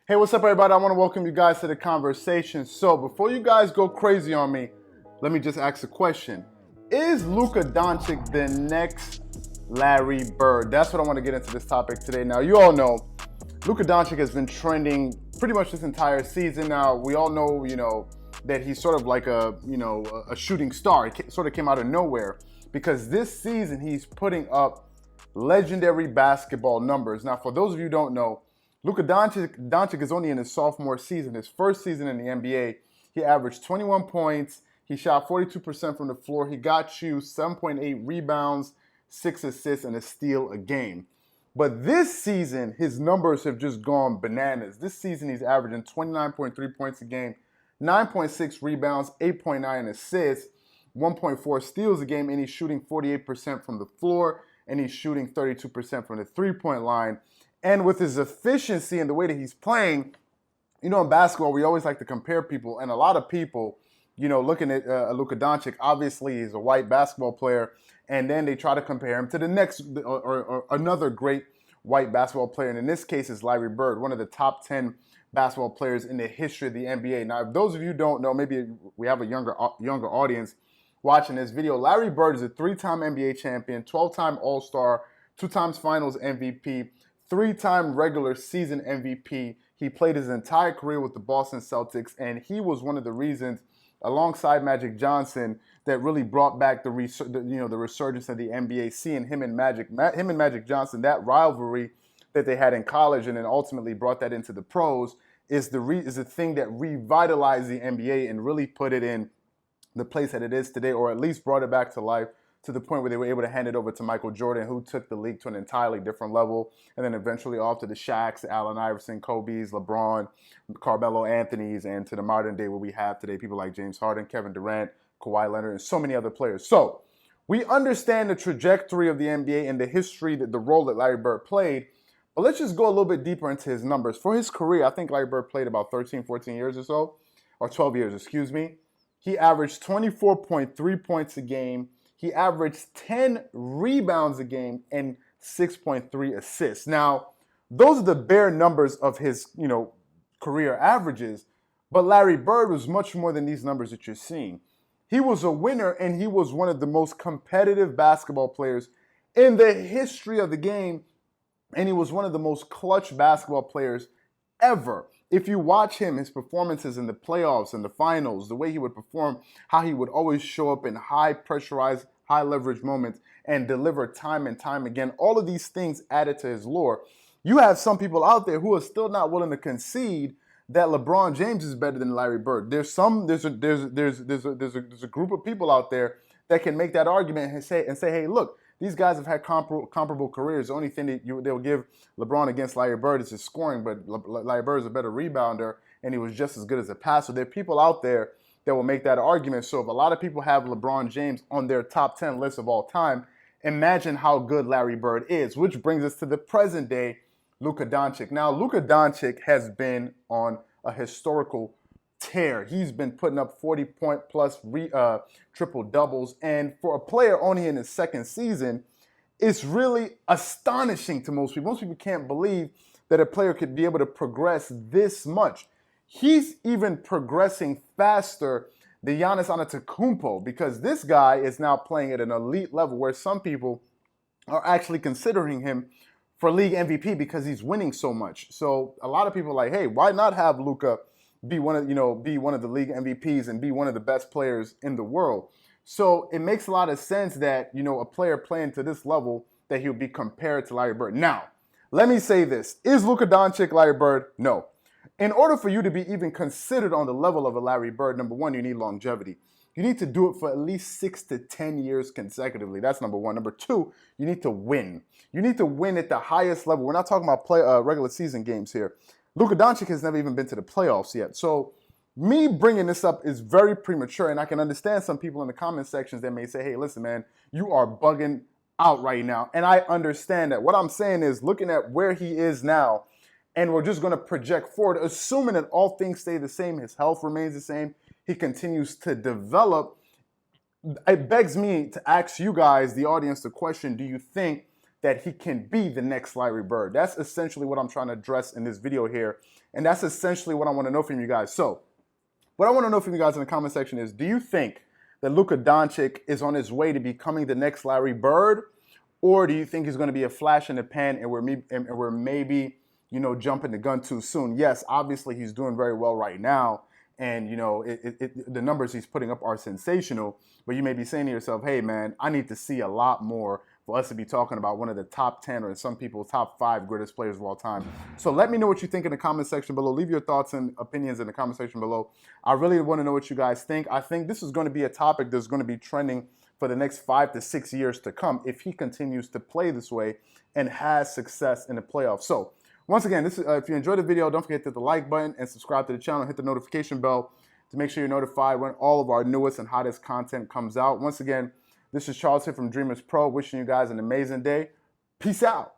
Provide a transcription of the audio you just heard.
Hey, what's up, everybody? I want to welcome you guys to the conversation. So, before you guys go crazy on me, let me just ask a question. Is Luka Doncic the next Larry Bird? That's what I want to get into this topic today. Now, you all know Luka Doncic has been trending pretty much this entire season. Now, we all know, that he's sort of like a shooting star. It sort of came out of nowhere because this season he's putting up legendary basketball numbers. Now, for those of you who don't know, Luka Doncic is only in his sophomore season, his first season in the NBA. He averaged 21 points. He shot 42% from the floor. He got you 7.8 rebounds, 6 assists, and a steal a game. But this season, his numbers have just gone bananas. This season, he's averaging 29.3 points a game, 9.6 rebounds, 8.9 assists, 1.4 steals a game, and he's shooting 48% from the floor, and he's shooting 32% from the three-point line. And with his efficiency and the way that he's playing, in basketball, we always like to compare people. And a lot of people, looking at Luka Doncic, obviously he's a white basketball player. And then they try to compare him to the next or another great white basketball player. And in this case, is Larry Bird, one of the top 10 basketball players in the history of the NBA. Now, if those of you don't know, maybe we have a younger audience watching this video. Larry Bird is a 3-time NBA champion, 12-time All-Star, 2 times Finals MVP, 3-time regular season MVP. He played his entire career with the Boston Celtics, and he was one of the reasons, alongside Magic Johnson, that really brought back the resurgence of the NBA. Seeing him and Magic Johnson, that rivalry that they had in college, and then ultimately brought that into the pros, is the thing that revitalized the NBA and really put it in the place that it is today, or at least brought it back to life, to the point where they were able to hand it over to Michael Jordan, who took the league to an entirely different level, and then eventually off to the Shaqs, Allen Iverson, Kobe's, LeBron, Carmelo Anthony's, and to the modern day where we have today people like James Harden, Kevin Durant, Kawhi Leonard, and so many other players. So we understand the trajectory of the NBA and the history, the role that Larry Bird played, but let's just go a little bit deeper into his numbers. For his career, I think Larry Bird played about 13, 14 years or so, or 12 years, excuse me. He averaged 24.3 points a game. He averaged 10 rebounds a game and 6.3 assists. Now, those are the bare numbers of his, career averages, but Larry Bird was much more than these numbers that you're seeing. He was a winner, and he was one of the most competitive basketball players in the history of the game, and he was one of the most clutch basketball players ever. If you watch him, his performances in the playoffs and the finals, the way he would perform, how he would always show up in high pressurized, high leverage moments and deliver time and time again, all of these things added to his lore. You have some people out there who are still not willing to concede that LeBron James is better than Larry Bird. There's a group of people out there that can make that argument and say, hey, look, these guys have had comparable careers. The only thing that they'll give LeBron against Larry Bird is his scoring, but Larry Bird is a better rebounder, and he was just as good as a passer. There are people out there that will make that argument. So if a lot of people have LeBron James on their top 10 list of all time, imagine how good Larry Bird is, which brings us to the present day Luka Doncic. Now, Luka Doncic has been on a historical tear. He's been putting up 40-point-plus triple-doubles. And for a player only in his second season, it's really astonishing to most people. Most people can't believe that a player could be able to progress this much. He's even progressing faster than Giannis Antetokounmpo, because this guy is now playing at an elite level where some people are actually considering him for league MVP because he's winning so much. So a lot of people are like, hey, why not have Luka be one of the league MVPs and be one of the best players in the world? So it makes a lot of sense that, a player playing to this level, that he'll be compared to Larry Bird. Now, let me say this. Is Luka Doncic Larry Bird? No. In order for you to be even considered on the level of a Larry Bird, number one, you need longevity. You need to do it for at least 6 to 10 years consecutively. That's number one. Number two, you need to win. You need to win at the highest level. We're not talking about regular season games here. Luka Doncic has never even been to the playoffs yet. So me bringing this up is very premature, and I can understand some people in the comment sections that may say, hey, listen, man, you are bugging out right now. And I understand that. What I'm saying is, looking at where he is now, and we're just going to project forward, assuming that all things stay the same, his health remains the same, he continues to develop, it begs me to ask you guys, the audience, the question, do you think that he can be the next Larry Bird? That's essentially what I'm trying to address in this video here. And that's essentially what I want to know from you guys. So what I want to know from you guys in the comment section is, do you think that Luka Doncic is on his way to becoming the next Larry Bird? Or do you think he's going to be a flash in the pan and we're maybe, you know, jumping the gun too soon? Yes, obviously he's doing very well right now. And, you know, the numbers he's putting up are sensational. But you may be saying to yourself, hey, man, I need to see a lot more for us to be talking about one of the top 10 or some people top 5 greatest players of all time. So let me know what you think in the comment section below. Leave your thoughts and opinions in the comment section below. I really want to know what you guys think. I think this is going to be a topic that's going to be trending for the next 5 to 6 years to come if he continues to play this way and has success in the playoffs. So once again, this is, if you enjoyed the video, don't forget to hit the like button and subscribe to the channel. Hit the notification bell to make sure you're notified when all of our newest and hottest content comes out. Once again, this is Charles here from DreamersPro, wishing you guys an amazing day. Peace out.